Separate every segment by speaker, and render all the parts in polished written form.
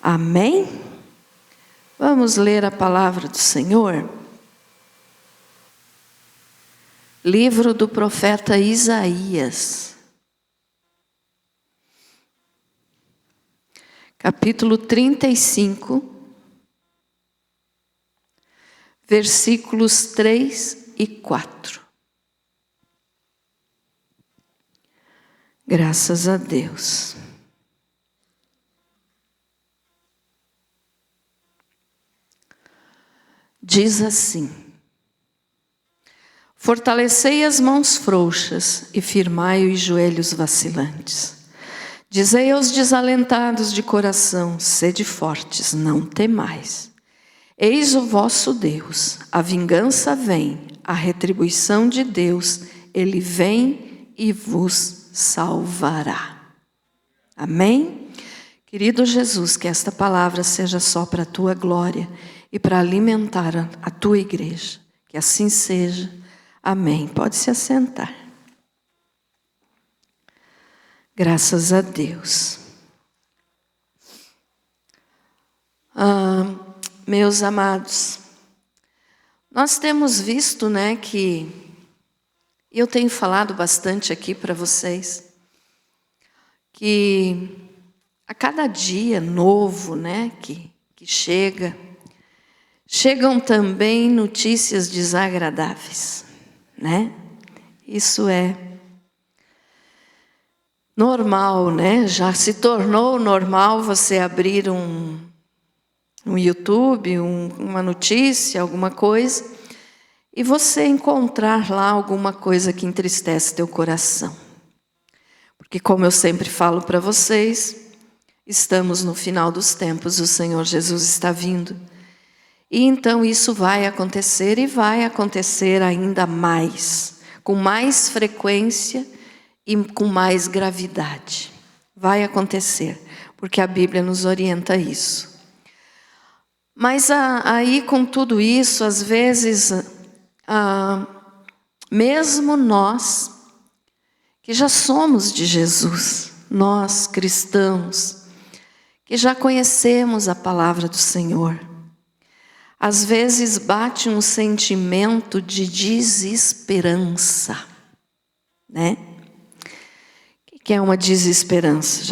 Speaker 1: Amém? Vamos ler a palavra do Senhor. Livro do profeta Isaías, capítulo 35, versículos 3 e 4. Graças a Deus. Diz assim: fortalecei as mãos frouxas e firmai os joelhos vacilantes. Dizei aos desalentados de coração: sede fortes, não temais. Eis o vosso Deus, a vingança vem, a retribuição de Deus, Ele vem e vos salvará. Amém? Querido Jesus, que esta palavra seja só para a tua glória e para alimentar a tua igreja. Que assim seja. Amém. Pode se assentar. Graças a Deus. Meus amados, nós temos visto, que eu tenho falado bastante aqui para vocês, que a cada dia novo, que chegam também notícias desagradáveis, Isso é normal, Já se tornou normal você abrir um YouTube, uma notícia, alguma coisa, e você encontrar lá alguma coisa que entristece teu coração. Porque, como eu sempre falo para vocês, estamos no final dos tempos, o Senhor Jesus está vindo. E então isso vai acontecer e vai acontecer ainda mais, com mais frequência e com mais gravidade. Vai acontecer, porque a Bíblia nos orienta a isso. Mas aí com tudo isso, às vezes, mesmo nós, que já somos de Jesus, nós cristãos, que já conhecemos a palavra do Senhor, às vezes bate um sentimento de desesperança, O que é uma desesperança?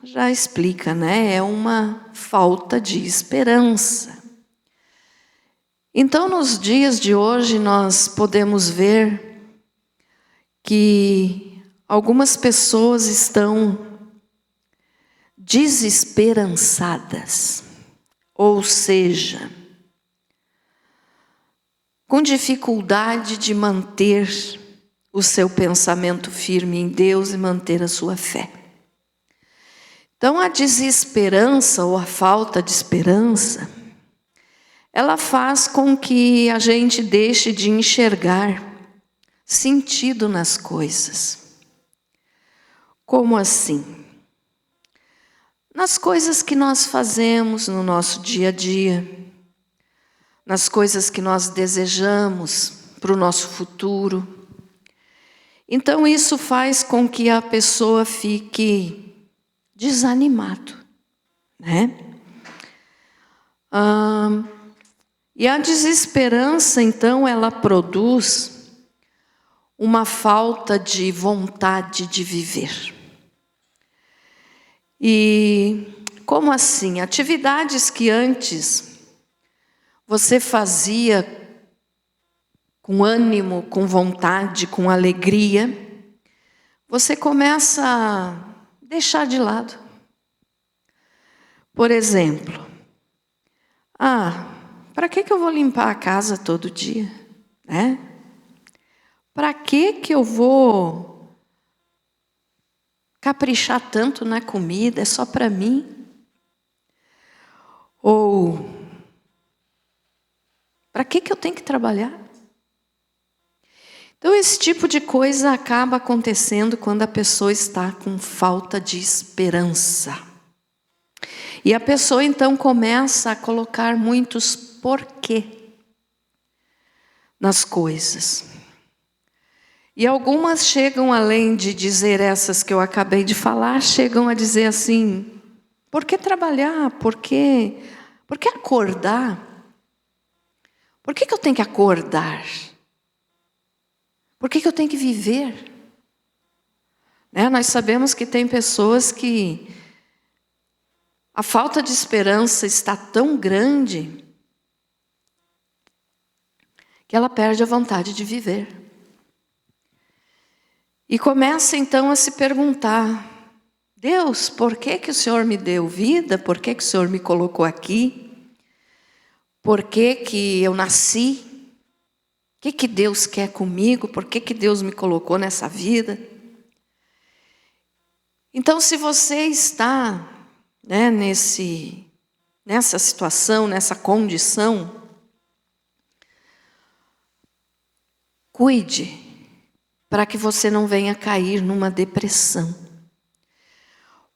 Speaker 1: Já explica, É uma falta de esperança. Então, nos dias de hoje, nós podemos ver que algumas pessoas estão desesperançadas, ou seja, com dificuldade de manter o seu pensamento firme em Deus e manter a sua fé. Então, a desesperança ou a falta de esperança, ela faz com que a gente deixe de enxergar sentido nas coisas. Como assim? Nas coisas que nós fazemos no nosso dia a dia, nas coisas que nós desejamos para o nosso futuro. Então isso faz com que a pessoa fique desanimado, E a desesperança, então, ela produz uma falta de vontade de viver. E como assim? Atividades que antes você fazia com ânimo, com vontade, com alegria, você começa a deixar de lado. Por exemplo, para que eu vou limpar a casa todo dia? Para que eu vou caprichar tanto na comida? É só para mim? Ou, para que eu tenho que trabalhar? Então, esse tipo de coisa acaba acontecendo quando a pessoa está com falta de esperança. E a pessoa, então, começa a colocar muitos porquê nas coisas. E algumas chegam, além de dizer essas que eu acabei de falar, chegam a dizer assim: Por que trabalhar? Por que acordar? Por que eu tenho que acordar? Por que eu tenho que viver? Né? Nós sabemos que tem pessoas que a falta de esperança está tão grande que ela perde a vontade de viver. E começa então a se perguntar: Deus, por que o Senhor me deu vida? Por que o Senhor me colocou aqui? Por que eu nasci? O que Deus quer comigo? Por que Deus me colocou nessa vida? Então, se você está, né, nessa situação, nessa condição, cuide para que você não venha cair numa depressão.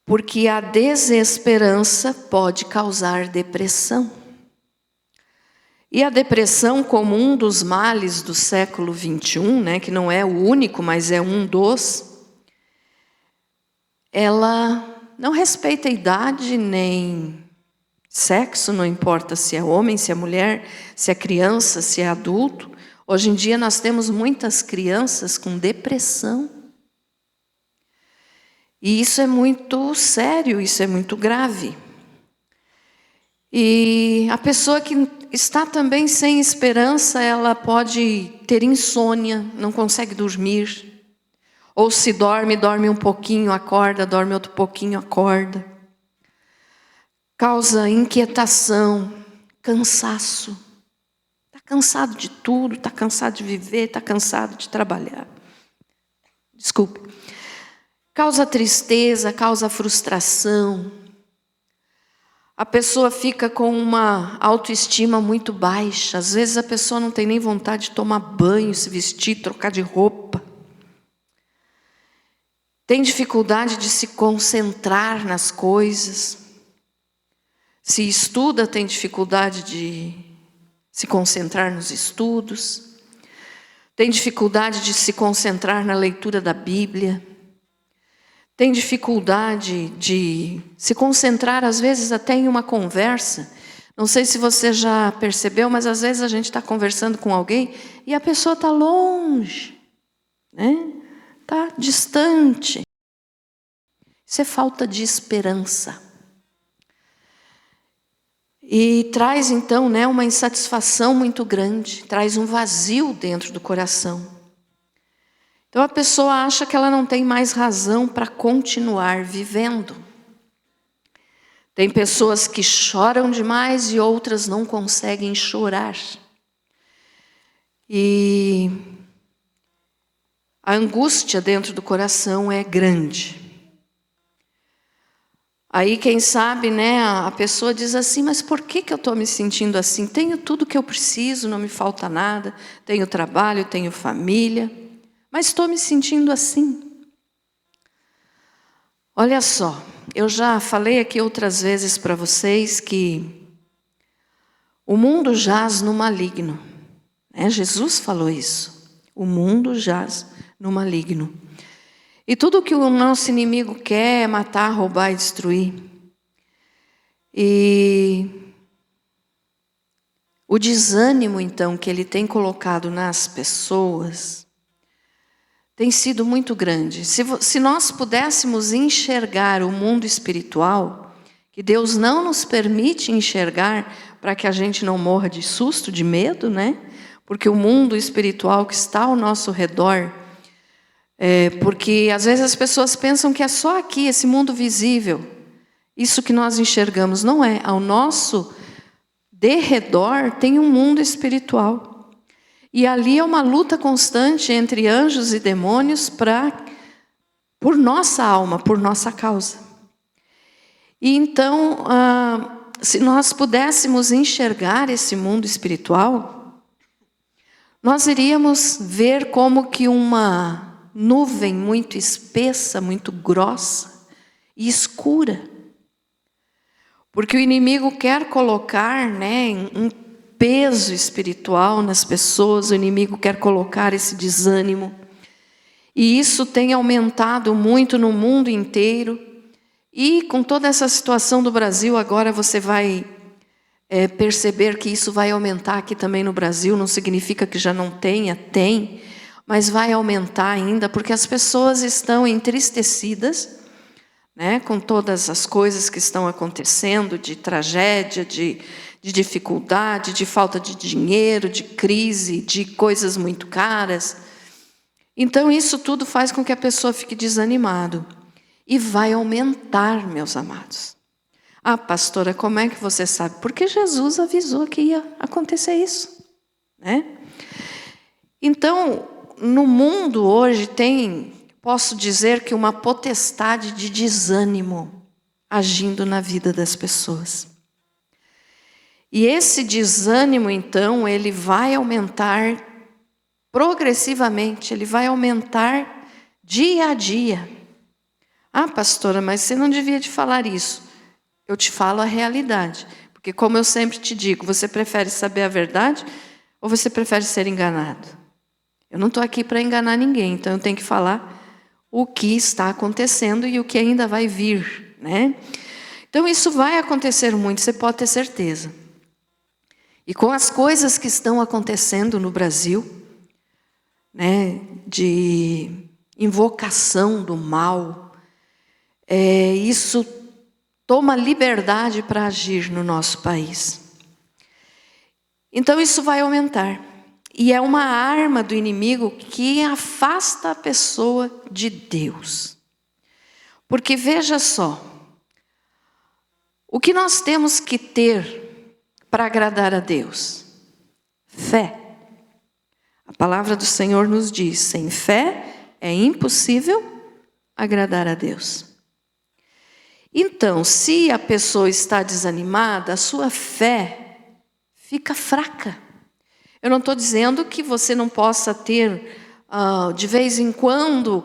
Speaker 1: Porque a desesperança pode causar depressão. E a depressão, como um dos males do século XXI, né, que não é o único, mas é um dos, ela não respeita idade nem sexo, não importa se é homem, se é mulher, se é criança, se é adulto. Hoje em dia nós temos muitas crianças com depressão. E isso é muito sério, isso é muito grave. E a pessoa que está também sem esperança, ela pode ter insônia, não consegue dormir. Ou se dorme um pouquinho, acorda, dorme outro pouquinho, acorda. Causa inquietação, cansaço. Está cansado de tudo, está cansado de viver, está cansado de trabalhar. Desculpe. Causa tristeza, causa frustração. A pessoa fica com uma autoestima muito baixa. Às vezes a pessoa não tem nem vontade de tomar banho, se vestir, trocar de roupa. Tem dificuldade de se concentrar nas coisas. Se estuda, tem dificuldade de se concentrar nos estudos. Tem dificuldade de se concentrar na leitura da Bíblia. Tem dificuldade de se concentrar, às vezes, até em uma conversa. Não sei se você já percebeu, mas às vezes a gente está conversando com alguém e a pessoa está longe, né? Está distante. Isso é falta de esperança. E traz, então, né, uma insatisfação muito grande, traz um vazio dentro do coração. Então a pessoa acha que ela não tem mais razão para continuar vivendo. Tem pessoas que choram demais e outras não conseguem chorar. E a angústia dentro do coração é grande. Aí quem sabe, né, a pessoa diz assim: mas por que eu estou me sentindo assim? Tenho tudo que eu preciso, não me falta nada. Tenho trabalho, tenho família. Mas estou me sentindo assim. Olha só, eu já falei aqui outras vezes para vocês que o mundo jaz no maligno. Jesus falou isso. O mundo jaz no maligno. E tudo que o nosso inimigo quer é matar, roubar e destruir. E o desânimo, então, que ele tem colocado nas pessoas tem sido muito grande. Se nós pudéssemos enxergar o mundo espiritual, que Deus não nos permite enxergar para que a gente não morra de susto, de medo, né? Porque o mundo espiritual que está ao nosso redor, porque às vezes as pessoas pensam que é só aqui, esse mundo visível. Isso que nós enxergamos não é. Ao nosso derredor tem um mundo espiritual. E ali é uma luta constante entre anjos e demônios por nossa alma, por nossa causa. E então, se nós pudéssemos enxergar esse mundo espiritual, nós iríamos ver como que uma nuvem muito espessa, muito grossa e escura. Porque o inimigo quer colocar, né, um peso espiritual nas pessoas, o inimigo quer colocar esse desânimo. E isso tem aumentado muito no mundo inteiro. E com toda essa situação do Brasil, agora você vai perceber que isso vai aumentar aqui também no Brasil. Não significa que já não tenha, tem, mas vai aumentar ainda, porque as pessoas estão entristecidas, né, com todas as coisas que estão acontecendo, de tragédia, de dificuldade, de falta de dinheiro, de crise, de coisas muito caras. Então isso tudo faz com que a pessoa fique desanimada. E vai aumentar, meus amados. Ah, pastora, como é que você sabe? Porque Jesus avisou que ia acontecer isso, né? Então, no mundo hoje posso dizer que uma potestade de desânimo agindo na vida das pessoas. E esse desânimo, então, ele vai aumentar progressivamente, ele vai aumentar dia a dia. Ah, pastora, mas você não devia de falar isso. Eu te falo a realidade. Porque como eu sempre te digo, você prefere saber a verdade ou você prefere ser enganado? Eu não estou aqui para enganar ninguém, então eu tenho que falar o que está acontecendo e o que ainda vai vir, né? Então isso vai acontecer muito, você pode ter certeza. E com as coisas que estão acontecendo no Brasil, né, de invocação do mal, isso toma liberdade para agir no nosso país. Então isso vai aumentar. E é uma arma do inimigo que afasta a pessoa de Deus. Porque veja só, o que nós temos que ter para agradar a Deus? Fé. A palavra do Senhor nos diz, sem fé é impossível agradar a Deus. Então, se a pessoa está desanimada, a sua fé fica fraca. Eu não estou dizendo que você não possa ter, de vez em quando,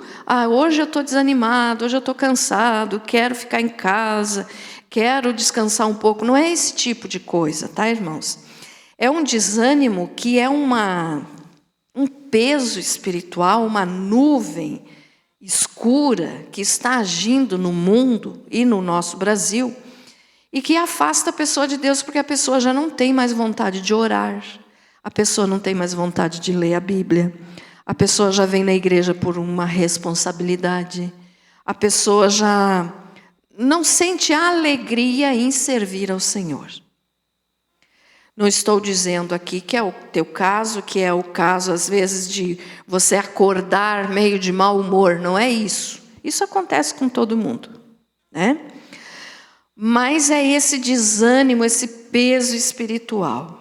Speaker 1: hoje eu estou desanimado, hoje eu estou cansado, quero ficar em casa, quero descansar um pouco. Não é esse tipo de coisa, tá, irmãos? É um desânimo que é um peso espiritual, uma nuvem escura que está agindo no mundo e no nosso Brasil e que afasta a pessoa de Deus, porque a pessoa já não tem mais vontade de orar, a pessoa não tem mais vontade de ler a Bíblia, a pessoa já vem na igreja por uma responsabilidade, a pessoa já não sente alegria em servir ao Senhor. Não estou dizendo aqui que é o teu caso, que é o caso, às vezes, de você acordar meio de mau humor. Não é isso. Isso acontece com todo mundo, né? Mas é esse desânimo, esse peso espiritual.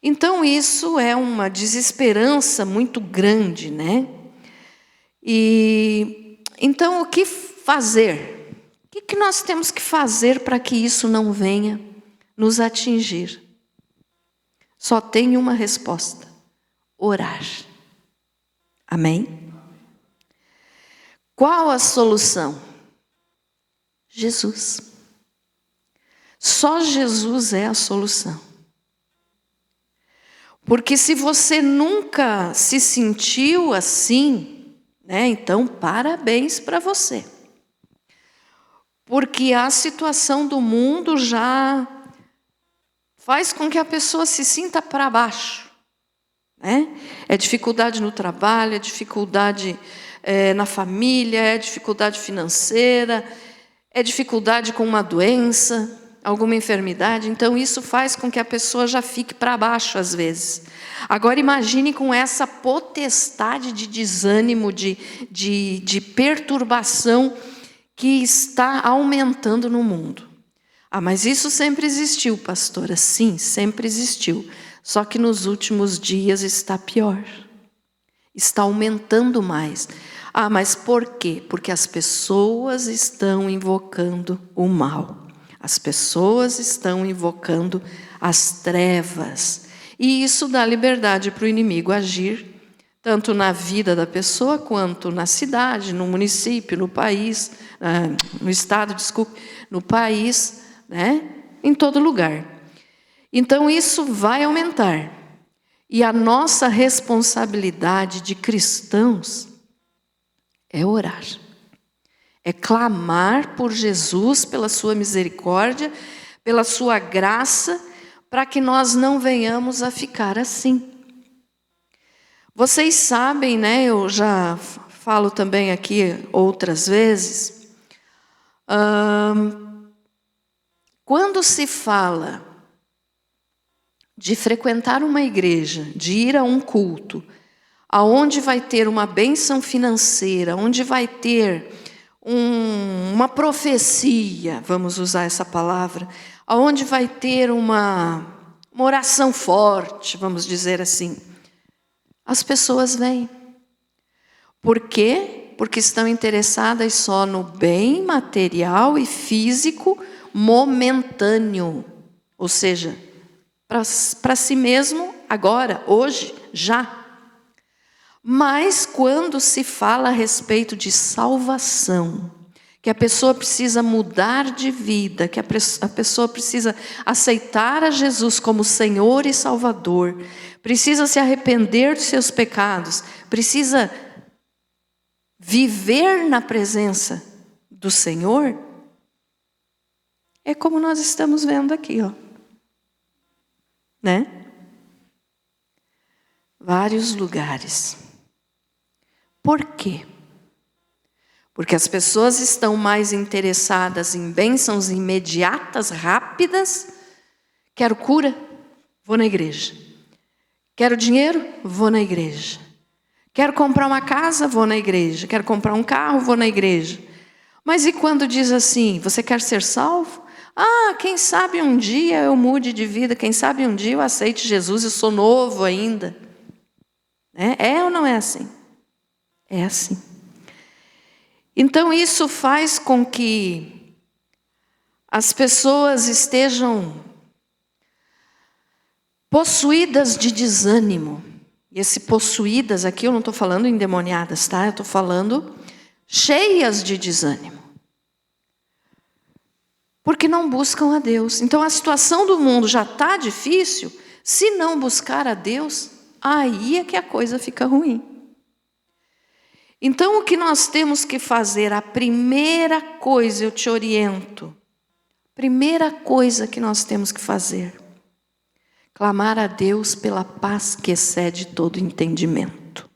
Speaker 1: Então, isso é uma desesperança muito grande, né? E então, o que fazer? O que nós temos que fazer para que isso não venha nos atingir? Só tem uma resposta: orar. Amém? Qual a solução? Jesus. Só Jesus é a solução. Porque se você nunca se sentiu assim, né, então parabéns para você. Porque a situação do mundo já faz com que a pessoa se sinta para baixo, né? É dificuldade no trabalho, é dificuldade na família, é dificuldade financeira, é dificuldade com uma doença, alguma enfermidade. Então isso faz com que a pessoa já fique para baixo às vezes. Agora imagine com essa potestade de desânimo, de perturbação que está aumentando no mundo. Mas isso sempre existiu, pastora. Sim, sempre existiu. Só que nos últimos dias está pior. Está aumentando mais. Mas por quê? Porque as pessoas estão invocando o mal. As pessoas estão invocando as trevas. E isso dá liberdade para o inimigo agir, tanto na vida da pessoa, quanto na cidade, no município, no país, no estado, no país, né? Em todo lugar. Então isso vai aumentar. E a nossa responsabilidade de cristãos é orar. É clamar por Jesus, pela sua misericórdia, pela sua graça, para que nós não venhamos a ficar assim. Vocês sabem, né? Eu já falo também aqui outras vezes. Quando se fala de frequentar uma igreja, de ir a um culto, aonde vai ter uma bênção financeira, onde vai ter uma profecia, vamos usar essa palavra, aonde vai ter uma oração forte, vamos dizer assim, as pessoas vêm. Por quê? Porque estão interessadas só no bem material e físico momentâneo, ou seja, para si mesmo, agora, hoje, já. Mas quando se fala a respeito de salvação, que a pessoa precisa mudar de vida, que a pessoa precisa aceitar a Jesus como Senhor e Salvador, precisa se arrepender dos seus pecados, precisa viver na presença do Senhor, é como nós estamos vendo aqui, ó. Né? Vários lugares. Por quê? Porque as pessoas estão mais interessadas em bênçãos imediatas, rápidas. Quero cura? Vou na igreja. Quero dinheiro? Vou na igreja. Quero comprar uma casa? Vou na igreja. Quero comprar um carro? Vou na igreja. Mas e quando diz assim, você quer ser salvo? Ah, quem sabe um dia eu mude de vida, quem sabe um dia eu aceite Jesus, eu sou novo ainda. É ou não é assim? É assim. Então isso faz com que as pessoas estejam possuídas de desânimo. E esse possuídas aqui eu não estou falando endemoniadas, tá? Eu estou falando cheias de desânimo. Porque não buscam a Deus. Então a situação do mundo já está difícil. Se não buscar a Deus, aí é que a coisa fica ruim. Então o que nós temos que fazer, a primeira coisa, eu te oriento, primeira coisa que nós temos que fazer, clamar a Deus pela paz que excede todo entendimento.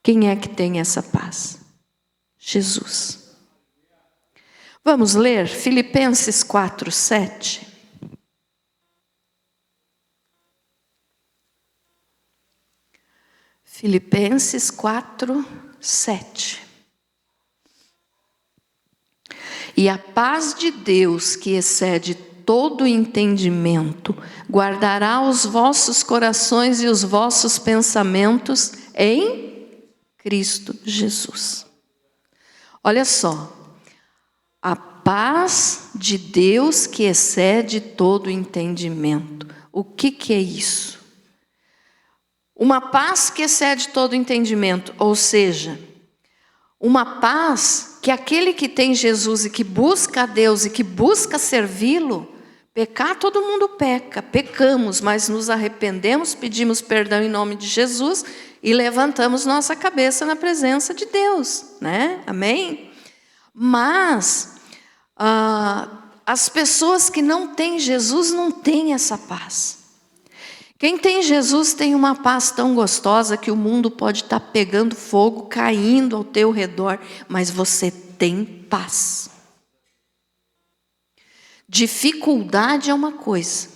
Speaker 1: Quem é que tem essa paz? Jesus. Vamos ler Filipenses 4:7. Filipenses 4:7. E a paz de Deus, que excede todo entendimento, guardará os vossos corações e os vossos pensamentos em Cristo Jesus. Olha só. A paz de Deus que excede todo entendimento. O que é isso? Uma paz que excede todo entendimento, ou seja, uma paz que aquele que tem Jesus e que busca a Deus e que busca servi-lo, pecar todo mundo peca, pecamos, mas nos arrependemos, pedimos perdão em nome de Jesus e levantamos nossa cabeça na presença de Deus, né? Amém? Mas as pessoas que não têm Jesus não têm essa paz. Quem tem Jesus tem uma paz tão gostosa que o mundo pode estar pegando fogo, caindo ao teu redor, mas você tem paz. Dificuldade é uma coisa.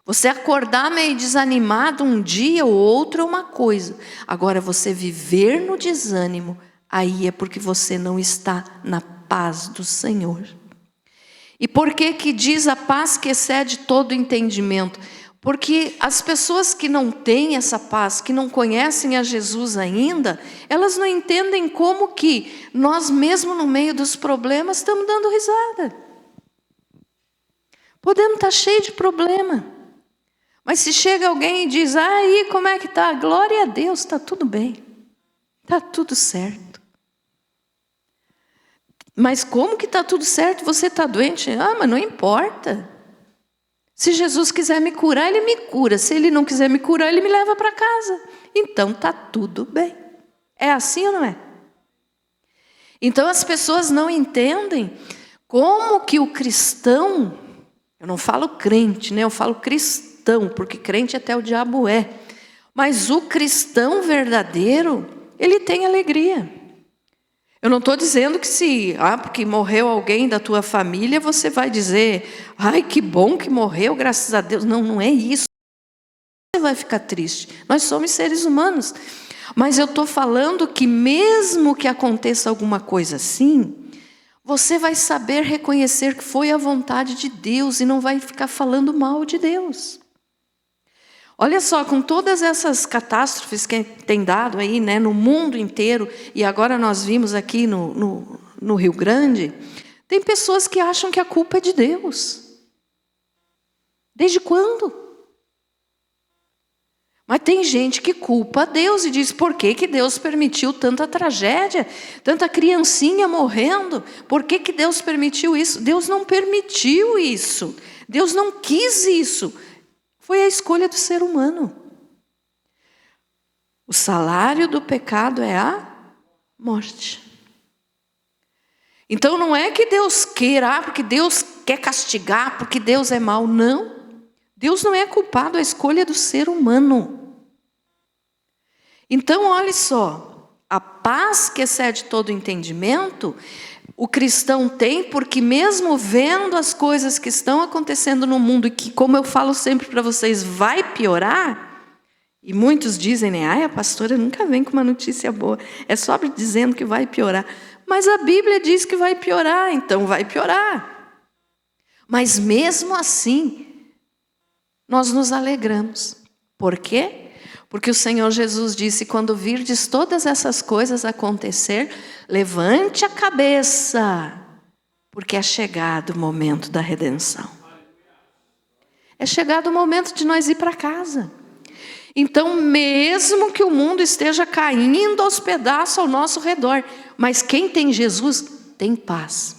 Speaker 1: Você acordar meio desanimado um dia ou outro é uma coisa. Agora você viver no desânimo, aí é porque você não está na paz do Senhor. E por que diz a paz que excede todo entendimento? Porque as pessoas que não têm essa paz, que não conhecem a Jesus ainda, elas não entendem como que nós mesmo no meio dos problemas estamos dando risada. Podemos estar cheios de problema. Mas se chega alguém e diz, aí como é que está? Glória a Deus, está tudo bem. Está tudo certo. Mas como que está tudo certo? Você está doente? Mas não importa. Se Jesus quiser me curar, Ele me cura. Se Ele não quiser me curar, Ele me leva para casa. Então está tudo bem. É assim ou não é? Então as pessoas não entendem como que o cristão, eu não falo crente, né? Eu falo cristão, porque crente até o diabo é. Mas o cristão verdadeiro, ele tem alegria. Eu não estou dizendo que porque morreu alguém da tua família, você vai dizer, ai, que bom que morreu, graças a Deus. Não, não é isso. Você vai ficar triste. Nós somos seres humanos. Mas eu estou falando que mesmo que aconteça alguma coisa assim, você vai saber reconhecer que foi a vontade de Deus e não vai ficar falando mal de Deus. Olha só, com todas essas catástrofes que tem dado aí, né, no mundo inteiro, e agora nós vimos aqui no Rio Grande, tem pessoas que acham que a culpa é de Deus. Desde quando? Mas tem gente que culpa a Deus e diz, por que que Deus permitiu tanta tragédia, tanta criancinha morrendo? Por que que Deus permitiu isso? Deus não permitiu isso. Deus não quis isso. Foi a escolha do ser humano. O salário do pecado é a morte. Então não é que Deus queira, porque Deus quer castigar, porque Deus é mau. Não. Deus não é culpado, é a escolha do ser humano. Então olhe só, a paz que excede todo entendimento, o cristão tem, porque mesmo vendo as coisas que estão acontecendo no mundo, e que, como eu falo sempre para vocês, vai piorar, e muitos dizem, né, ai, a pastora nunca vem com uma notícia boa, é só dizendo que vai piorar. Mas a Bíblia diz que vai piorar, então vai piorar. Mas mesmo assim, nós nos alegramos. Por quê? Porque o Senhor Jesus disse, quando virdes todas essas coisas acontecer, levante a cabeça, porque é chegado o momento da redenção. É chegado o momento de nós ir para casa. Então, mesmo que o mundo esteja caindo aos pedaços ao nosso redor, mas quem tem Jesus tem paz.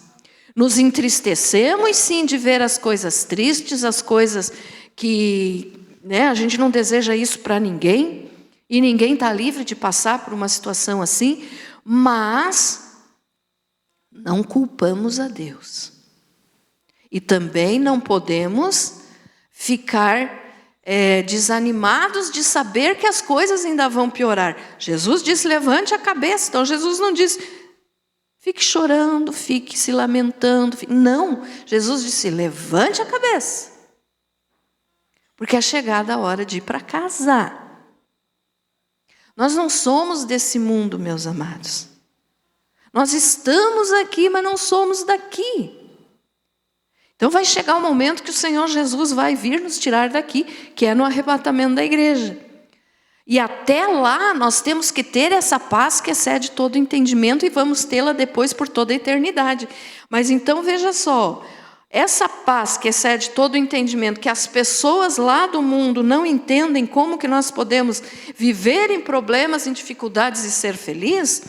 Speaker 1: Nos entristecemos sim de ver as coisas tristes, as coisas que, né, a gente não deseja isso para ninguém, e ninguém está livre de passar por uma situação assim, mas não culpamos a Deus. E também não podemos ficar desanimados de saber que as coisas ainda vão piorar. Jesus disse, levante a cabeça. Então Jesus não disse, fique chorando, fique se lamentando. Não, Jesus disse, levante a cabeça. Porque é chegada a hora de ir para casa. Nós não somos desse mundo, meus amados. Nós estamos aqui, mas não somos daqui. Então vai chegar o momento que o Senhor Jesus vai vir nos tirar daqui, que é no arrebatamento da igreja. E até lá nós temos que ter essa paz que excede todo entendimento e vamos tê-la depois por toda a eternidade. Mas então veja só, essa paz que excede todo entendimento, que as pessoas lá do mundo não entendem como que nós podemos viver em problemas, em dificuldades e ser feliz,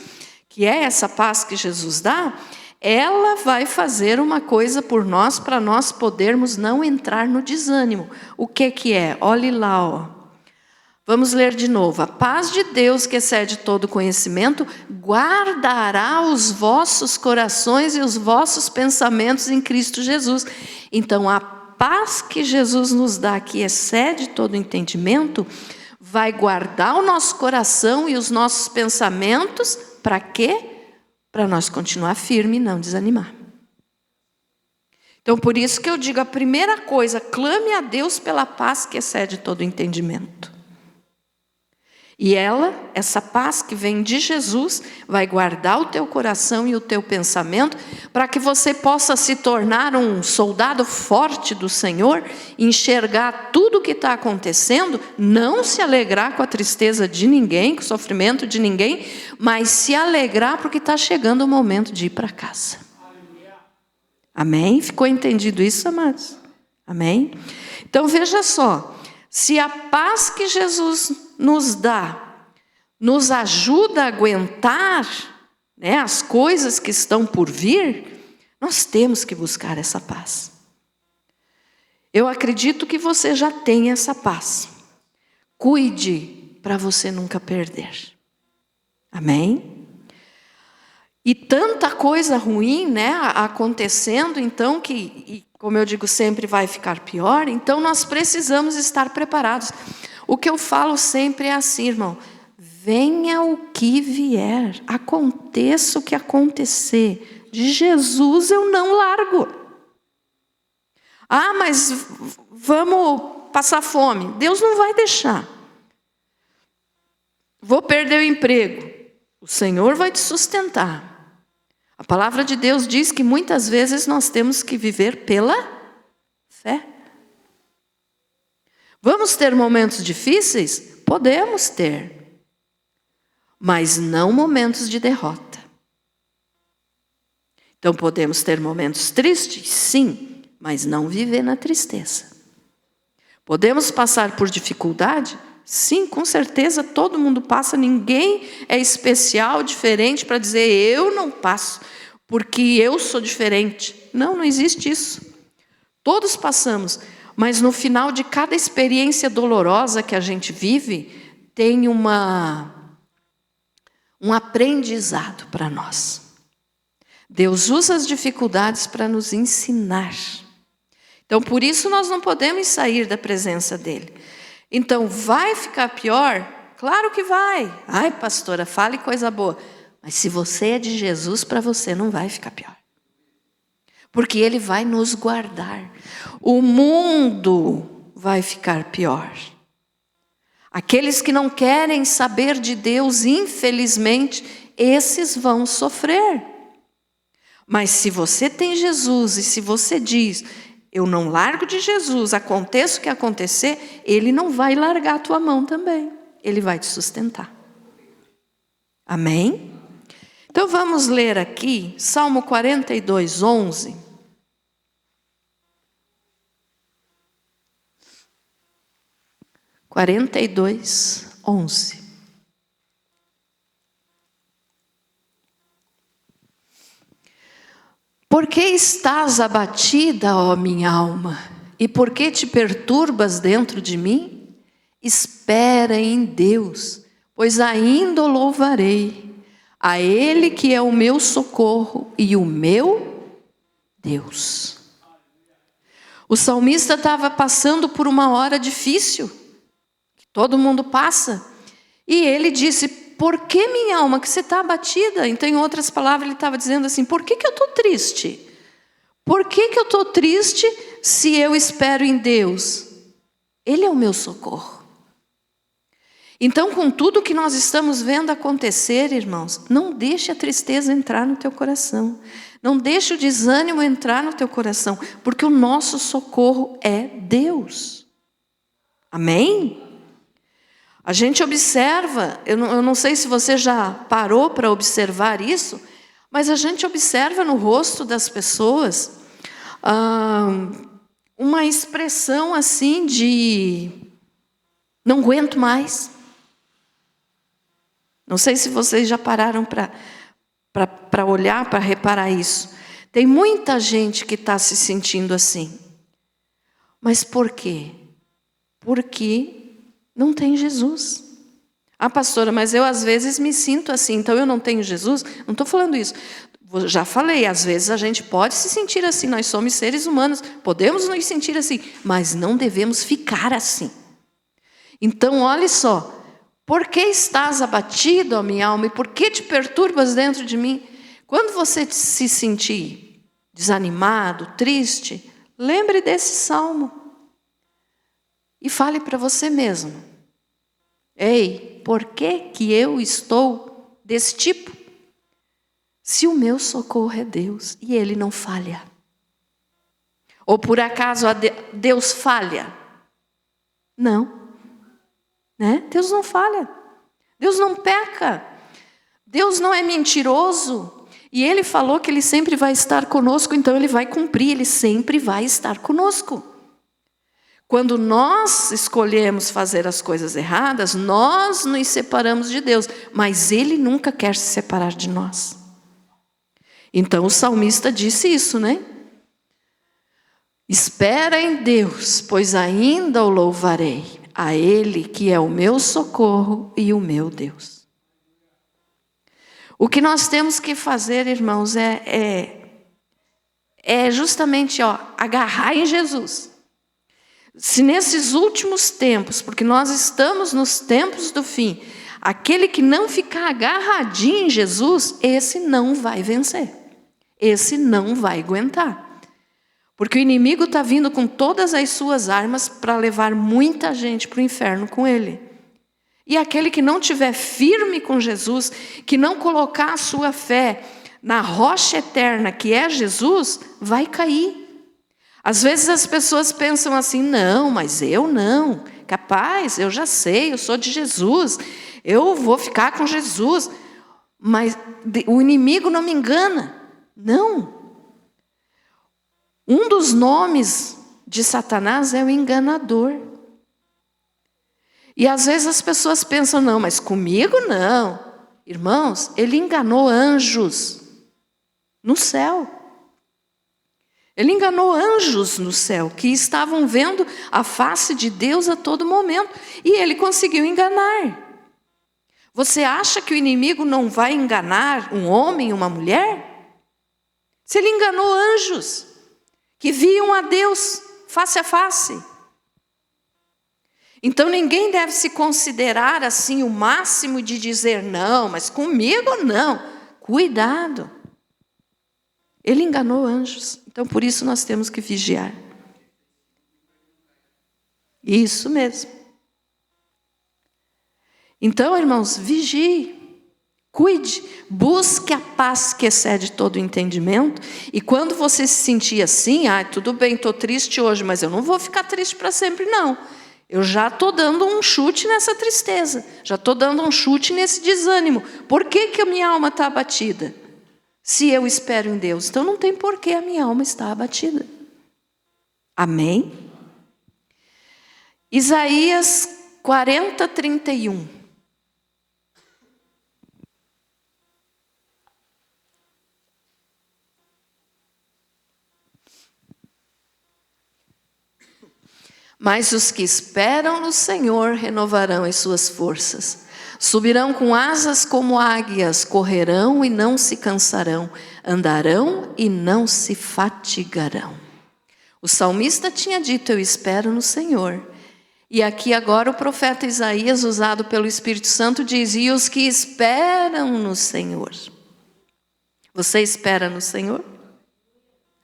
Speaker 1: que é essa paz que Jesus dá, ela vai fazer uma coisa por nós, para nós podermos não entrar no desânimo. O que é? Olhe lá, ó. Vamos ler de novo. A paz de Deus, que excede todo conhecimento, guardará os vossos corações e os vossos pensamentos em Cristo Jesus. Então, a paz que Jesus nos dá, que excede todo entendimento, vai guardar o nosso coração e os nossos pensamentos, para quê? Para nós continuar firme e não desanimar. Então, por isso que eu digo, a primeira coisa, clame a Deus pela paz que excede todo entendimento. E essa paz que vem de Jesus, vai guardar o teu coração e o teu pensamento, para que você possa se tornar um soldado forte do Senhor, enxergar tudo o que está acontecendo, não se alegrar com a tristeza de ninguém, com o sofrimento de ninguém, mas se alegrar porque está chegando o momento de ir para casa. Amém? Ficou entendido isso, amados? Amém? Então veja só, se a paz que Jesus nos dá, nos ajuda a aguentar, né, as coisas que estão por vir, nós temos que buscar essa paz. Eu acredito que você já tem essa paz. Cuide para você nunca perder. Amém? E tanta coisa ruim, né, acontecendo, então, que, como eu digo, sempre vai ficar pior. Então, nós precisamos estar preparados. O que eu falo sempre é assim, irmão: venha o que vier, aconteça o que acontecer, de Jesus eu não largo. Ah, mas vamos passar fome. Deus não vai deixar. Vou perder o emprego. O Senhor vai te sustentar. A palavra de Deus diz que muitas vezes nós temos que viver pela fé. Vamos ter momentos difíceis? Podemos ter. Mas não momentos de derrota. Então podemos ter momentos tristes? Sim, mas não viver na tristeza. Podemos passar por dificuldade? Sim, com certeza todo mundo passa, ninguém é especial, diferente para dizer eu não passo, porque eu sou diferente. Não, não existe isso. Todos passamos, mas no final de cada experiência dolorosa que a gente vive, tem um aprendizado para nós. Deus usa as dificuldades para nos ensinar. Então, por isso nós não podemos sair da presença dele. Então, vai ficar pior? Claro que vai. Ai, pastora, fale coisa boa. Mas se você é de Jesus, para você não vai ficar pior. Porque ele vai nos guardar. O mundo vai ficar pior. Aqueles que não querem saber de Deus, infelizmente, esses vão sofrer. Mas se você tem Jesus e se você diz: eu não largo de Jesus, aconteça o que acontecer, ele não vai largar a tua mão também. Ele vai te sustentar. Amém? Então vamos ler aqui, Salmo 42, 11. Por que estás abatida, ó minha alma? E por que te perturbas dentro de mim? Espera em Deus, pois ainda o louvarei, a Ele que é o meu socorro e o meu Deus. O salmista estava passando por uma hora difícil, que todo mundo passa, e ele disse: por que minha alma, que você está abatida? Então, em outras palavras, ele estava dizendo assim: por que eu estou triste? Por que eu estou triste se eu espero em Deus? Ele é o meu socorro. Então, com tudo que nós estamos vendo acontecer, irmãos, não deixe a tristeza entrar no teu coração. Não deixe o desânimo entrar no teu coração, porque o nosso socorro é Deus. Amém? A gente observa, eu não sei se você já parou para observar isso, mas a gente observa no rosto das pessoas uma expressão assim de não aguento mais. Não sei se vocês já pararam para olhar, para reparar isso. Tem muita gente que está se sentindo assim. Mas por quê? Porque não tem Jesus. Ah, pastora, mas eu às vezes me sinto assim, então eu não tenho Jesus? Não estou falando isso. Já falei, às vezes a gente pode se sentir assim, nós somos seres humanos, podemos nos sentir assim, mas não devemos ficar assim. Então, olha só, por que estás abatido, ó minha alma, e por que te perturbas dentro de mim? Quando você se sentir desanimado, triste, lembre desse salmo e fale para você mesmo: ei, por que eu estou desse tipo? Se o meu socorro é Deus e Ele não falha. Ou por acaso Deus falha? Não. Né? Deus não falha. Deus não peca. Deus não é mentiroso. E Ele falou que Ele sempre vai estar conosco, então Ele vai cumprir, Ele sempre vai estar conosco. Quando nós escolhemos fazer as coisas erradas, nós nos separamos de Deus, mas Ele nunca quer se separar de nós. Então o salmista disse isso, né? Espera em Deus, pois ainda o louvarei, a Ele que é o meu socorro e o meu Deus. O que nós temos que fazer, irmãos, é justamente agarrar em Jesus. Se nesses últimos tempos, porque nós estamos nos tempos do fim, aquele que não ficar agarradinho em Jesus, esse não vai vencer. Esse não vai aguentar. Porque o inimigo está vindo com todas as suas armas para levar muita gente para o inferno com ele. E aquele que não estiver firme com Jesus, que não colocar a sua fé na rocha eterna que é Jesus, vai cair. Às vezes as pessoas pensam assim, não, mas eu não. Capaz, eu já sei, eu sou de Jesus. Eu vou ficar com Jesus. Mas o inimigo não me engana. Não. Um dos nomes de Satanás é o enganador. E às vezes as pessoas pensam, não, mas comigo não. Irmãos, ele enganou anjos no céu. Ele enganou anjos no céu, que estavam vendo a face de Deus a todo momento. E ele conseguiu enganar. Você acha que o inimigo não vai enganar um homem e uma mulher? Se ele enganou anjos, que viam a Deus face a face. Então ninguém deve se considerar assim o máximo de dizer, não, mas comigo não. Cuidado. Ele enganou anjos. Então, por isso nós temos que vigiar. Isso mesmo. Então, irmãos, vigie, cuide, busque a paz que excede todo o entendimento. E quando você se sentir assim, tudo bem, estou triste hoje, mas eu não vou ficar triste para sempre, não. Eu já estou dando um chute nessa tristeza, já estou dando um chute nesse desânimo. Por que a minha alma está abatida? Se eu espero em Deus, então não tem por que a minha alma estar abatida. Amém? Isaías 40, 31. Mas os que esperam no Senhor renovarão as suas forças. Subirão com asas como águias, correrão e não se cansarão, andarão e não se fatigarão. O salmista tinha dito, eu espero no Senhor. E aqui agora o profeta Isaías, usado pelo Espírito Santo, diz, e os que esperam no Senhor. Você espera no Senhor?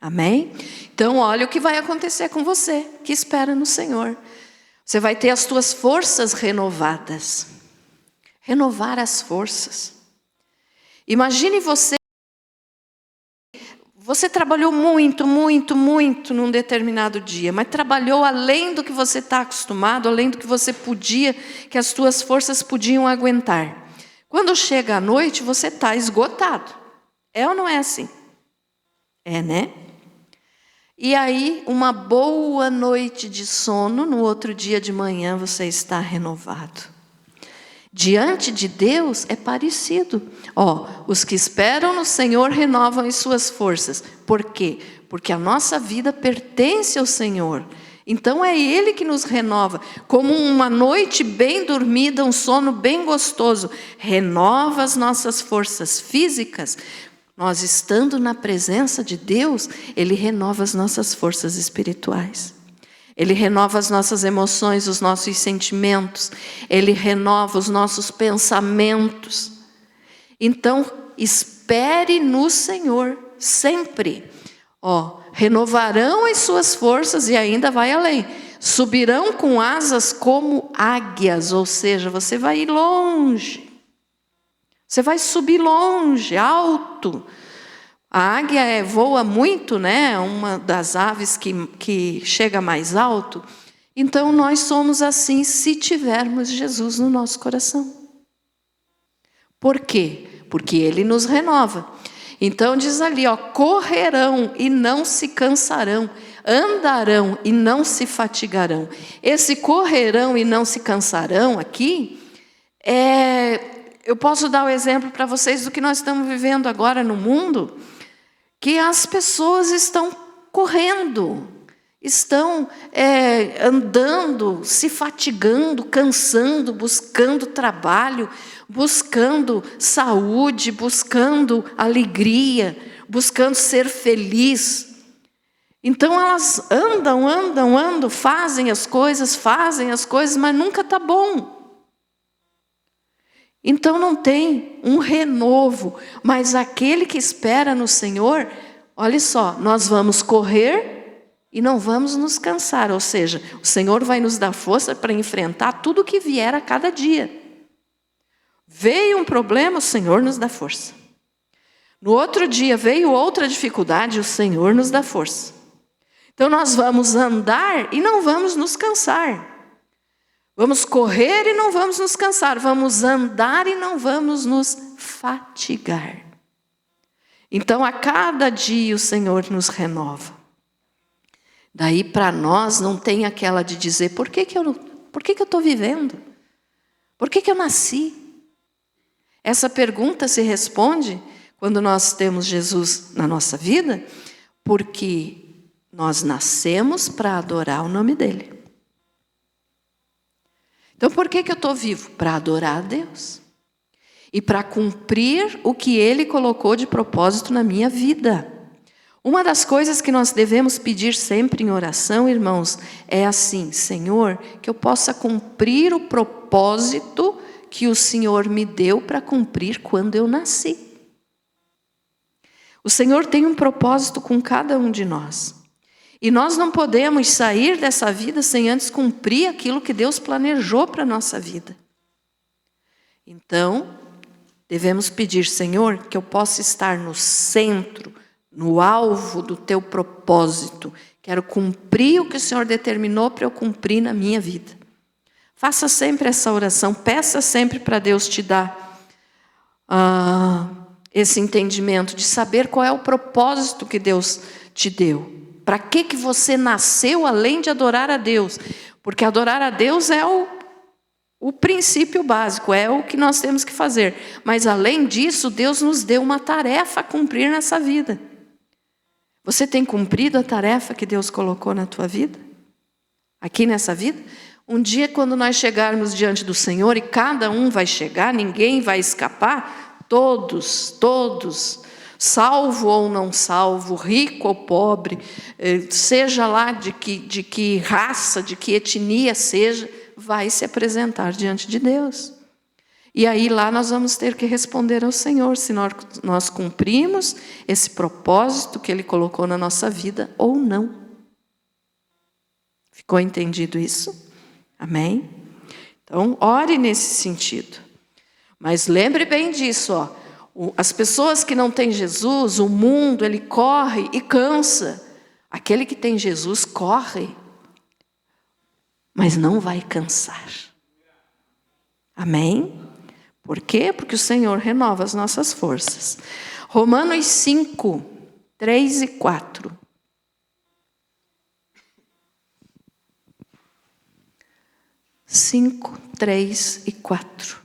Speaker 1: Amém? Então olha o que vai acontecer com você, que espera no Senhor. Você vai ter as suas forças renovadas. Renovar as forças. Imagine você trabalhou muito, muito, muito num determinado dia, mas trabalhou além do que você está acostumado, além do que você podia, que as suas forças podiam aguentar. Quando chega a noite, você está esgotado. É ou não é assim? É, né? E aí, uma boa noite de sono, no outro dia de manhã você está renovado. Diante de Deus é parecido. Os que esperam no Senhor renovam as suas forças. Por quê? Porque a nossa vida pertence ao Senhor. Então é Ele que nos renova. Como uma noite bem dormida, um sono bem gostoso, renova as nossas forças físicas. Nós estando na presença de Deus, Ele renova as nossas forças espirituais. Ele renova as nossas emoções, os nossos sentimentos. Ele renova os nossos pensamentos. Então, espere no Senhor, sempre. Renovarão as suas forças e ainda vai além. Subirão com asas como águias, ou seja, você vai ir longe. Você vai subir longe, alto. A águia voa muito, né? Uma das aves que chega mais alto. Então, nós somos assim se tivermos Jesus no nosso coração. Por quê? Porque Ele nos renova. Então, diz ali, correrão e não se cansarão, andarão e não se fatigarão. Esse correrão e não se cansarão aqui, eu posso dar o exemplo para vocês do que nós estamos vivendo agora no mundo, que as pessoas estão correndo, estão andando, se fatigando, cansando, buscando trabalho, buscando saúde, buscando alegria, buscando ser feliz. Então elas andam, fazem as coisas, mas nunca está bom. Então não tem um renovo, mas aquele que espera no Senhor, olha só, nós vamos correr e não vamos nos cansar, ou seja, o Senhor vai nos dar força para enfrentar tudo o que vier a cada dia. Veio um problema, o Senhor nos dá força. No outro dia veio outra dificuldade, o Senhor nos dá força. Então nós vamos andar e não vamos nos cansar. Vamos correr e não vamos nos cansar. Vamos andar e não vamos nos fatigar. Então a cada dia o Senhor nos renova. Daí para nós não tem aquela de dizer, por que eu estou vivendo? Por que eu nasci? Essa pergunta se responde quando nós temos Jesus na nossa vida, porque nós nascemos para adorar o nome dele. Então por que eu estou vivo? Para adorar a Deus. E para cumprir o que Ele colocou de propósito na minha vida. Uma das coisas que nós devemos pedir sempre em oração, irmãos, é assim: Senhor, que eu possa cumprir o propósito que o Senhor me deu para cumprir quando eu nasci. O Senhor tem um propósito com cada um de nós. E nós não podemos sair dessa vida sem antes cumprir aquilo que Deus planejou para a nossa vida. Então, devemos pedir, Senhor, que eu possa estar no centro, no alvo do teu propósito. Quero cumprir o que o Senhor determinou para eu cumprir na minha vida. Faça sempre essa oração, peça sempre para Deus te dar esse entendimento de saber qual é o propósito que Deus te deu. Para que você nasceu além de adorar a Deus? Porque adorar a Deus é o princípio básico, é o que nós temos que fazer. Mas além disso, Deus nos deu uma tarefa a cumprir nessa vida. Você tem cumprido a tarefa que Deus colocou na tua vida? Aqui nessa vida? Um dia, quando nós chegarmos diante do Senhor, e cada um vai chegar, ninguém vai escapar, todos, salvo ou não salvo, rico ou pobre, seja lá de que raça, de que etnia seja, vai se apresentar diante de Deus. E aí lá nós vamos ter que responder ao Senhor, se nós cumprimos esse propósito que Ele colocou na nossa vida ou não. Ficou entendido isso? Amém? Então, ore nesse sentido. Mas lembre bem disso, ó. As pessoas que não têm Jesus, o mundo, ele corre e cansa. Aquele que tem Jesus corre, mas não vai cansar. Amém? Por quê? Porque o Senhor renova as nossas forças. Romanos 5, 3 e 4. Cinco, 3 e 4.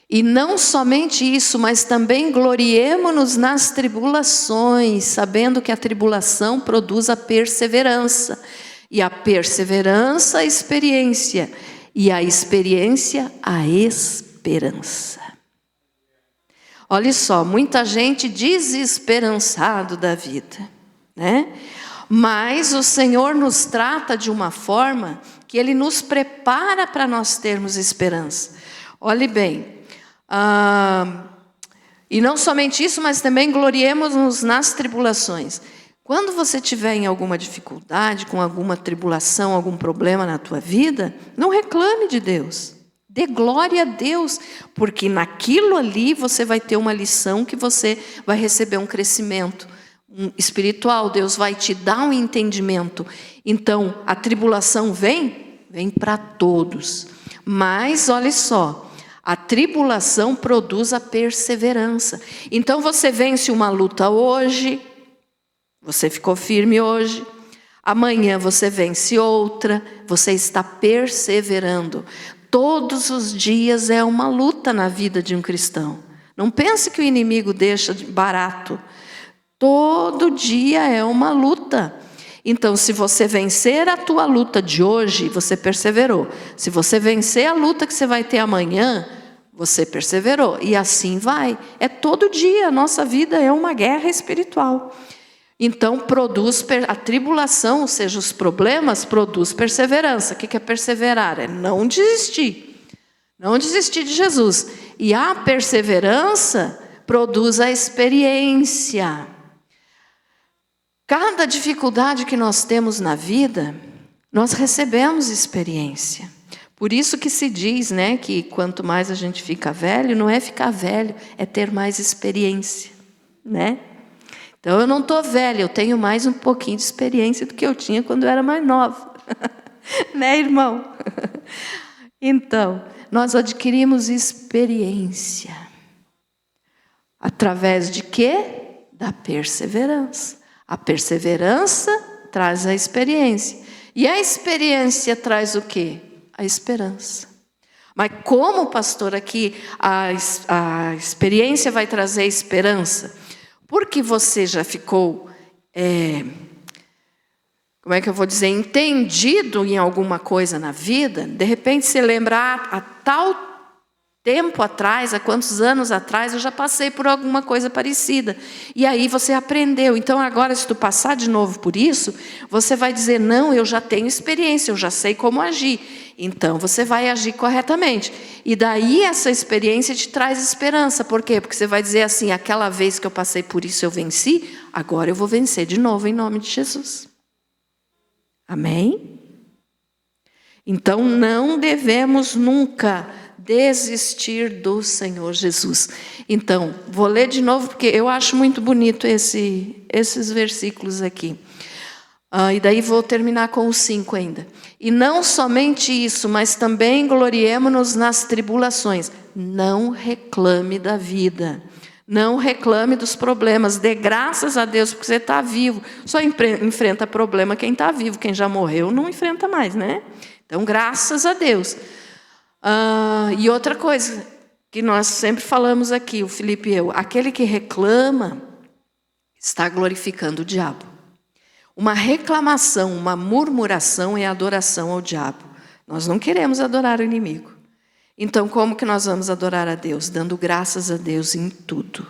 Speaker 1: E não somente isso, mas também gloriemo-nos nas tribulações, sabendo que a tribulação produz a perseverança, e a perseverança a experiência, e a experiência a esperança. Olha só, muita gente desesperançado da vida, né? Mas o Senhor nos trata de uma forma que Ele nos prepara para nós termos esperança. Olhe bem, e não somente isso, mas também gloriemos-nos nas tribulações. Quando você tiver em alguma dificuldade, com alguma tribulação, algum problema na tua vida, não reclame de Deus. Dê glória a Deus, porque naquilo ali você vai ter uma lição que você vai receber um crescimento espiritual. Deus vai te dar um entendimento. Então, a tribulação vem para todos. Mas, olha só, a tribulação produz a perseverança. Então, você vence uma luta hoje, você ficou firme hoje, amanhã você vence outra, você está perseverando. Todos os dias é uma luta na vida de um cristão. Não pense que o inimigo deixa barato. Todo dia é uma luta. Então, se você vencer a tua luta de hoje, você perseverou. Se você vencer a luta que você vai ter amanhã, você perseverou. E assim vai. É todo dia. A nossa vida é uma guerra espiritual. Então, produz a tribulação, ou seja, os problemas, produz perseverança. O que é perseverar? É não desistir. Não desistir de Jesus. E a perseverança produz a experiência. Cada dificuldade que nós temos na vida, nós recebemos experiência. Por isso que se diz, né, que quanto mais a gente fica velho, não é ficar velho, é ter mais experiência, né? Então eu não estou velha, eu tenho mais um pouquinho de experiência do que eu tinha quando eu era mais nova. Né, irmão? Então, nós adquirimos experiência. Através de quê? Da perseverança. A perseverança traz a experiência. E a experiência traz o quê? A esperança. Mas como, pastor, aqui a experiência vai trazer a esperança? Porque você já ficou, como é que eu vou dizer, entendido em alguma coisa na vida, de repente você lembra, há tal tempo atrás, há quantos anos atrás, eu já passei por alguma coisa parecida. E aí você aprendeu. Então agora, se tu passar de novo por isso, você vai dizer, não, eu já tenho experiência, eu já sei como agir. Então você vai agir corretamente. E daí essa experiência te traz esperança. Por quê? Porque você vai dizer assim, aquela vez que eu passei por isso eu venci, agora eu vou vencer de novo em nome de Jesus. Amém? Então não devemos nunca desistir do Senhor Jesus. Então, vou ler de novo, porque eu acho muito bonito esses versículos aqui. E daí vou terminar com os 5 ainda. E não somente isso, mas também gloriemo-nos nas tribulações. Não reclame da vida. Não reclame dos problemas. Dê graças a Deus, porque você está vivo. Só enfrenta problema quem está vivo. Quem já morreu não enfrenta mais, né? Então, graças a Deus. E outra coisa que nós sempre falamos aqui, o Felipe e eu, aquele que reclama está glorificando o diabo. Uma reclamação, uma murmuração é adoração ao diabo. Nós não queremos adorar o inimigo. Então, como que nós vamos adorar a Deus? Dando graças a Deus em tudo.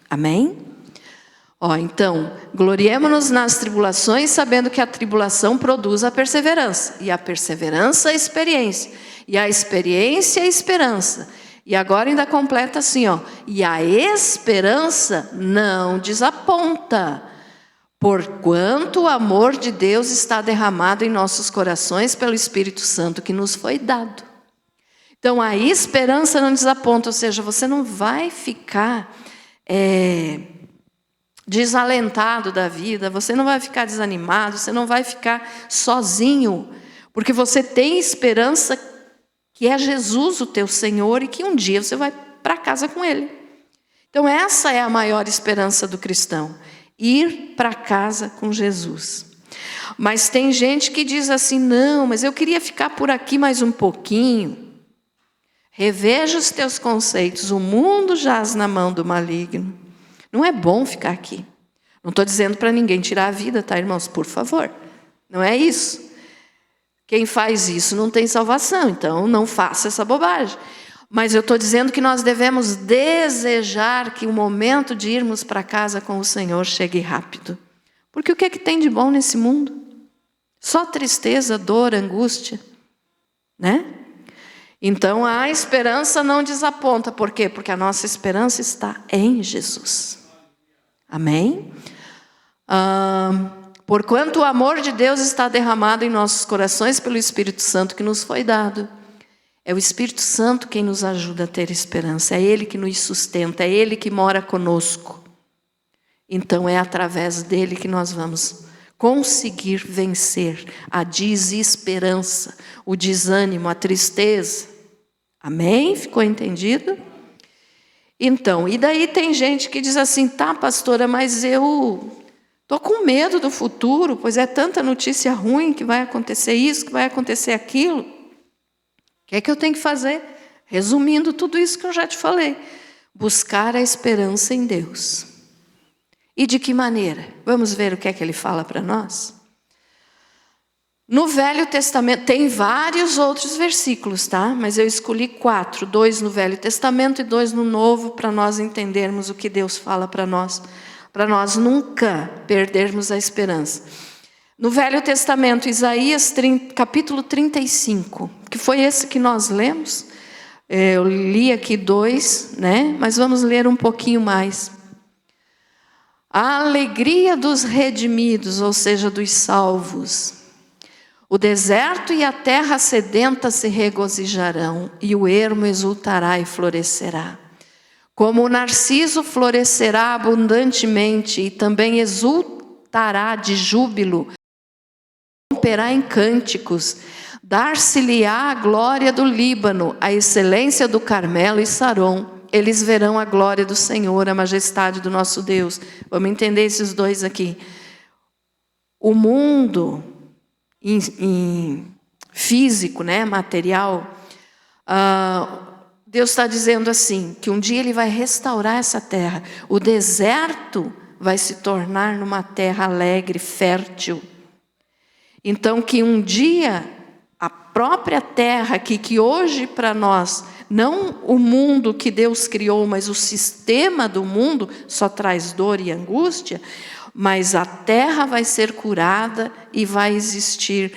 Speaker 1: Amém? Então, gloriemo-nos nas tribulações, sabendo que a tribulação produz a perseverança. E a perseverança, a experiência. E a experiência, a esperança. E agora ainda completa assim, e a esperança não desaponta, porquanto o amor de Deus está derramado em nossos corações pelo Espírito Santo que nos foi dado. Então a esperança não desaponta, ou seja, você não vai ficar desalentado da vida, você não vai ficar desanimado, você não vai ficar sozinho, porque você tem esperança que é Jesus o teu Senhor e que um dia você vai para casa com Ele. Então essa é a maior esperança do cristão, ir para casa com Jesus. Mas tem gente que diz assim, não, mas eu queria ficar por aqui mais um pouquinho. Reveja os teus conceitos, o mundo jaz na mão do maligno. Não é bom ficar aqui. Não estou dizendo para ninguém tirar a vida, tá, irmãos? Por favor. Não é isso. Quem faz isso não tem salvação, então não faça essa bobagem. Mas eu estou dizendo que nós devemos desejar que o momento de irmos para casa com o Senhor chegue rápido. Porque o que é que tem de bom nesse mundo? Só tristeza, dor, angústia, né? Então a esperança não desaponta. Por quê? Porque a nossa esperança está em Jesus. Amém? Porquanto o amor de Deus está derramado em nossos corações pelo Espírito Santo que nos foi dado. É o Espírito Santo quem nos ajuda a ter esperança. É Ele que nos sustenta, é Ele que mora conosco. Então é através dele que nós vamos conseguir vencer a desesperança, o desânimo, a tristeza. Amém? Ficou entendido? Então, e daí tem gente que diz assim, tá, pastora, mas eu estou com medo do futuro, pois é tanta notícia ruim que vai acontecer isso, que vai acontecer aquilo. O que é que eu tenho que fazer? Resumindo tudo isso que eu já te falei, buscar a esperança em Deus. E de que maneira? Vamos ver o que é que ele fala para nós? No Velho Testamento, tem vários outros versículos, tá? Mas eu escolhi 4, 2 no Velho Testamento e 2 no Novo, para nós entendermos o que Deus fala para nós nunca perdermos a esperança. No Velho Testamento, Isaías capítulo 35, que foi esse que nós lemos. Eu li aqui 2, né? Mas vamos ler um pouquinho mais. A alegria dos redimidos, ou seja, dos salvos. O deserto e a terra sedenta se regozijarão, e o ermo exultará e florescerá. Como o narciso florescerá abundantemente, e também exultará de júbilo, romperá em cânticos, dar-se-lhe-á a glória do Líbano, a excelência do Carmelo e Saron. Eles verão a glória do Senhor, a majestade do nosso Deus. Vamos entender esses dois aqui. O mundo em físico, né, material, Deus está dizendo assim, que um dia Ele vai restaurar essa terra. O deserto vai se tornar numa terra alegre, fértil. Então que um dia a própria terra que hoje para nós, não o mundo que Deus criou, mas o sistema do mundo só traz dor e angústia, mas a terra vai ser curada e vai existir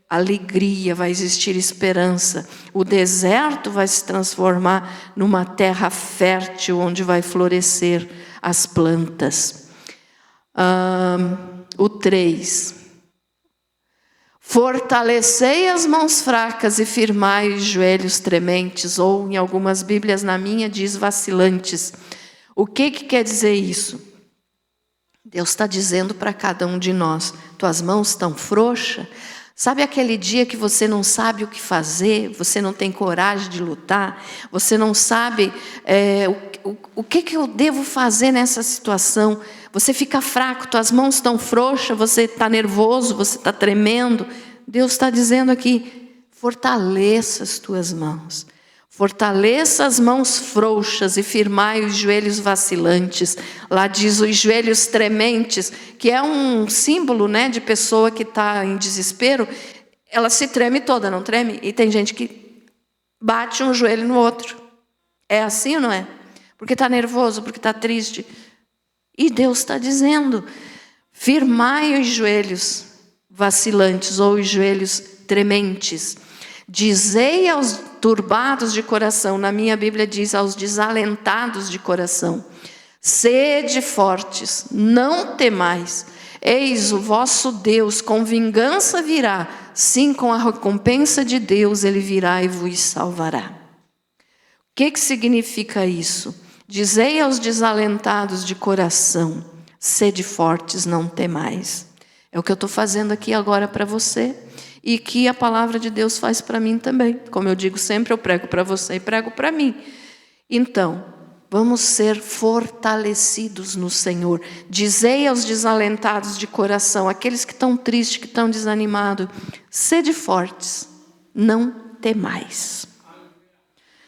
Speaker 1: alegria, vai existir esperança. O deserto vai se transformar numa terra fértil, onde vai florescer as plantas. O 3. Fortalecei as mãos fracas e firmai os joelhos trementes, ou em algumas Bíblias, na minha diz vacilantes. O que quer dizer isso? Deus está dizendo para cada um de nós, tuas mãos estão frouxas? Sabe aquele dia que você não sabe o que fazer, você não tem coragem de lutar, você não sabe o que eu devo fazer nessa situação? Você fica fraco, tuas mãos estão frouxas, você está nervoso, você está tremendo. Deus está dizendo aqui, fortaleça as tuas mãos. Fortaleça as mãos frouxas e firmai os joelhos vacilantes. Lá diz os joelhos trementes, que é um símbolo, né, de pessoa que está em desespero. Ela se treme toda, não treme? E tem gente que bate um joelho no outro. É assim ou não é? Porque está nervoso, porque está triste. E Deus está dizendo, firmai os joelhos vacilantes ou os joelhos trementes. Dizei aos turbados de coração, na minha Bíblia diz aos desalentados de coração, sede fortes, não temais, eis o vosso Deus, com vingança virá, sim, com a recompensa de Deus Ele virá e vos salvará. O que significa isso? Dizei aos desalentados de coração, sede fortes, não temais. É o que eu estou fazendo aqui agora para você. E que a palavra de Deus faz para mim também. Como eu digo sempre, eu prego para você e prego para mim. Então, vamos ser fortalecidos no Senhor. Dizei aos desalentados de coração, aqueles que estão tristes, que estão desanimados, sede fortes, não temais.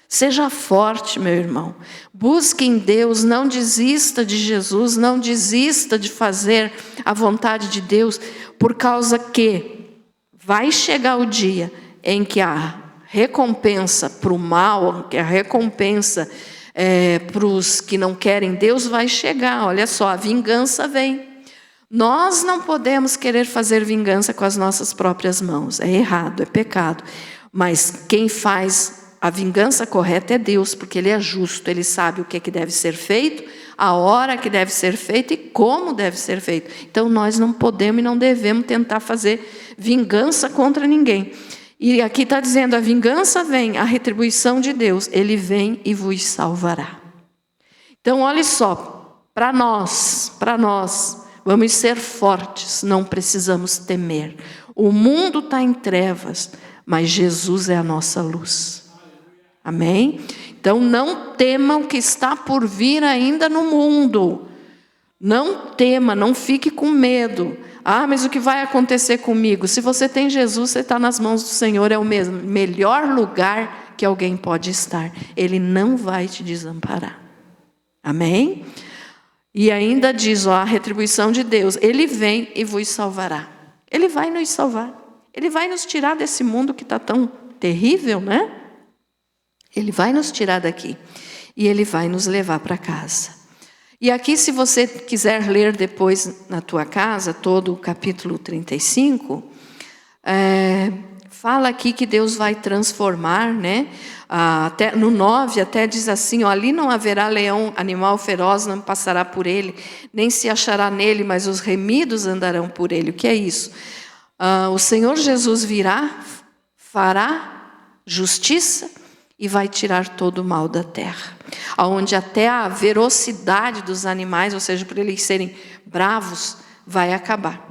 Speaker 1: Seja forte, meu irmão. Busque em Deus, não desista de Jesus, não desista de fazer a vontade de Deus, por causa que vai chegar o dia em que a recompensa para o mal, que a recompensa para os que não querem Deus vai chegar. Olha só, a vingança vem. Nós não podemos querer fazer vingança com as nossas próprias mãos. É errado, é pecado. Mas quem faz a vingança correta é Deus, porque Ele é justo. Ele sabe o que deve ser feito, a hora que deve ser feito e como deve ser feito. Então nós não podemos e não devemos tentar fazer vingança contra ninguém. E aqui está dizendo, a vingança vem, a retribuição de Deus, Ele vem e vos salvará. Então olha só, para nós, vamos ser fortes, não precisamos temer. O mundo está em trevas, mas Jesus é a nossa luz. Amém? Então não tema o que está por vir ainda no mundo. Não tema, não fique com medo. Ah, mas o que vai acontecer comigo? Se você tem Jesus, você está nas mãos do Senhor, é o mesmo melhor lugar que alguém pode estar. Ele não vai te desamparar. Amém? E ainda diz, ó, a retribuição de Deus, Ele vem e vos salvará. Ele vai nos salvar. Ele vai nos tirar desse mundo que está tão terrível, né? Ele vai nos tirar daqui. E Ele vai nos levar para casa. E aqui, se você quiser ler depois na tua casa, todo o capítulo 35, fala aqui que Deus vai transformar, né? Até, no 9 até diz assim, ó, ali não haverá leão, animal feroz não passará por ele, nem se achará nele, mas os remidos andarão por ele. O que é isso? O Senhor Jesus virá, fará justiça e vai tirar todo o mal da terra. Onde até a ferocidade dos animais, ou seja, por eles serem bravos, vai acabar.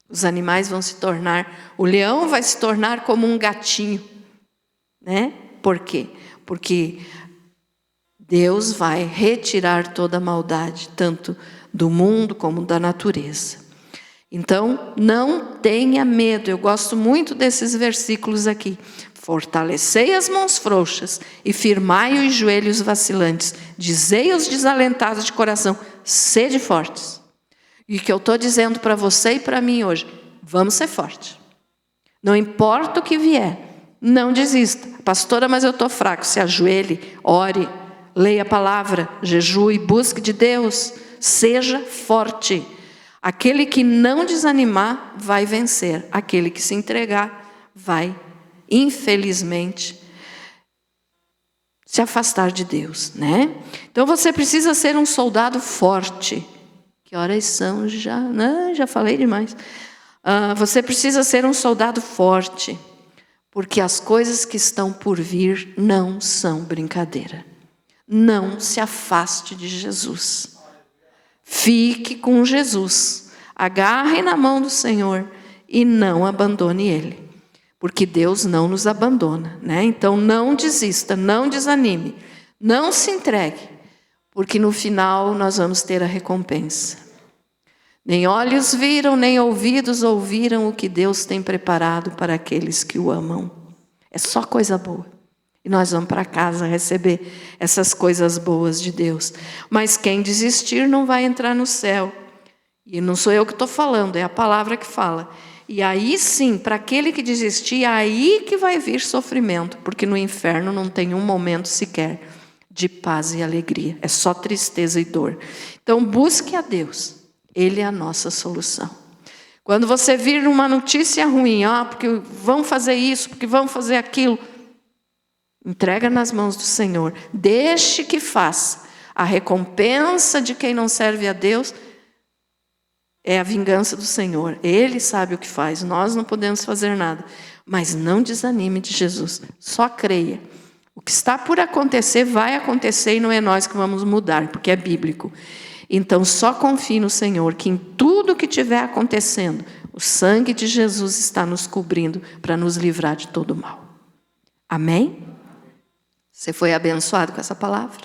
Speaker 1: Os animais vão se tornar, o leão vai se tornar como um gatinho, né? Por quê? Porque Deus vai retirar toda a maldade, tanto do mundo como da natureza. Então, não tenha medo. Eu gosto muito desses versículos aqui. Fortalecei as mãos frouxas e firmai os joelhos vacilantes. Dizei aos desalentados de coração, sede fortes. E o que eu estou dizendo para você e para mim hoje, vamos ser fortes. Não importa o que vier, não desista. Pastora, mas eu estou fraco. Se ajoelhe, ore, leia a palavra, jejue, busque de Deus. Seja forte. Aquele que não desanimar vai vencer. Aquele que se entregar vai, infelizmente, se afastar de Deus, né? Então você precisa ser um soldado forte. Que horas são já? Não, já falei demais. Você precisa ser um soldado forte, porque as coisas que estão por vir não são brincadeira. Não se afaste de Jesus. Fique com Jesus. Agarre na mão do Senhor e não abandone Ele. Porque Deus não nos abandona, né? Então não desista, não desanime, não se entregue, porque no final nós vamos ter a recompensa. Nem olhos viram, nem ouvidos ouviram o que Deus tem preparado para aqueles que o amam. É só coisa boa. E nós vamos para casa receber essas coisas boas de Deus. Mas quem desistir não vai entrar no céu. E não sou eu que estou falando, é a palavra que fala. E aí sim, para aquele que desistir, aí que vai vir sofrimento. Porque no inferno não tem um momento sequer de paz e alegria. É só tristeza e dor. Então busque a Deus. Ele é a nossa solução. Quando você vir uma notícia ruim, porque vão fazer isso, porque vão fazer aquilo, entrega nas mãos do Senhor. Deixe que faça. A recompensa de quem não serve a Deus é a vingança do Senhor. Ele sabe o que faz. Nós não podemos fazer nada. Mas não desanime de Jesus. Só creia. O que está por acontecer, vai acontecer e não é nós que vamos mudar, porque é bíblico. Então só confie no Senhor, que em tudo que estiver acontecendo, o sangue de Jesus está nos cobrindo para nos livrar de todo o mal. Amém? Você foi abençoado com essa palavra?